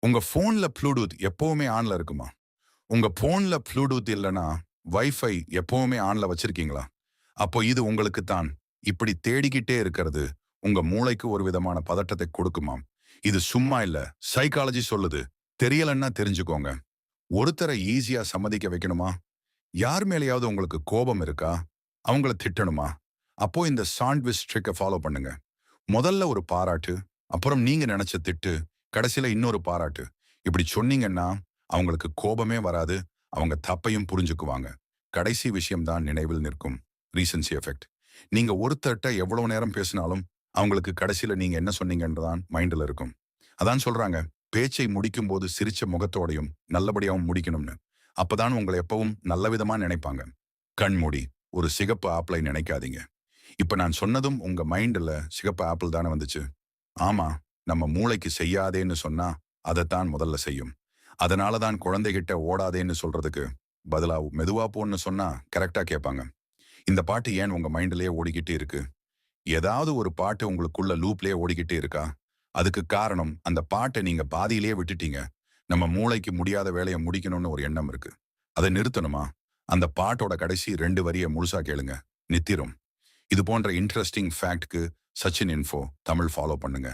உங்க போன்ல ப்ளூடூத் எப்பவுமே ஆன்ல இருக்குமா? உங்க போன்ல ப்ளூடூத் இல்லனா, வைஃபை எப்பவுமே ஆன்ல வச்சிருக்கீங்களா? அப்போ இது உங்களுக்கு தான். இப்படி தேடிக்கிட்டே இருக்கிறது, உங்க மூளைக்கு ஒரு விதமான பதட்டத்தை கொடுக்குமாம். இது சும்மா இல்ல. சைக்காலஜி சொல்லுது. தெரியலன்னா தெரிஞ்சுக்கோங்க. ஒருத்தர ஈஸியா சம்மதிக்க வைக்கணுமா? யார் மேலயாவது உங்களுக்கு கோபம் இருக்கா? அவங்கள திட்டணுமா? அப்போ இந்த சாண்ட்விச் ட்ரிக்க ஃபாலோ பண்ணுங்க. முதல்ல ஒரு பாராட்டு, அப்புறம் நீங்க நெனச்ச திட்டு, கடைசில இன்னொரு பாராட்டு. இப்படி சொன்னீங்கன்னா, அவங்களுக்கு கோபமே வராது. அவங்க தப்பையும் புரிஞ்சுக்குவாங்க. கடைசி விஷயம் தான் நினைவில் நிற்கும். Recency effect. நீங்க ஒருத்தர்ட்ட எவ்வளவு நேரம் பேசினாலும், அவங்களுக்கு கடைசில நீங்க என்ன சொன்னீங்கன்னு தான் மைண்ட்ல இருக்கும். அதான் சொல்றாங்க, பேச்சை முடிக்கும்போது சிரிச்ச முகத்தோடையும், நல்லபடியாவும் முடிக்கணும்னு. அப்பதான் உங்கள எப்பவும் நல்ல விதமா நினைப்பாங்க. கண்மூடி, ஒரு சிகப்பு ஆப்பிளை நினைக்காதீங்க. இப்ப நான் சொன்னதும் உங்க மைண்ட்ல சிகப்பு ஆப்பிள் தானே வந்துச்சு. ஆமா, நம்ம மூளைக்கு செய்யாதேன்னு சொன்னா, அதத்தான் முதல்ல செய்யும். அதனால தான் குழந்தைகிட்ட ஓடாதேன்னு சொல்றதுக்கு பதிலா மெதுவா போன்னு சொன்னா கரெக்ட்டா கேட்பாங்க. இந்த பாட்டு ஏன் உங்க மைண்ட்லயே ஓடிக்கிட்டே இருக்கு? ஏதாவது ஒரு பாட்டு உங்களுக்குள்ள லூப்லயே ஓடிக்கிட்டே இருக்கா? அதுக்கு காரணம் அந்த பாட்ட நீங்க பாதியிலேயே விட்டுட்டீங்க. நம்ம மூளைக்கு முடியாத வேலைய முடிக்கணும்னு ஒரு எண்ணம் இருக்கு. அத நிறுத்தணுமா? அந்த பாட்டோட கடைசி 2 வரிய முழுசா கேளுங்க. நித்திரும். இது போன்ற இன்ட்ரஸ்டிங் ஃபேக்ட்க்கு சச்சின் இன்ஃபோ தமிழ் ஃபாலோ பண்ணுங்க.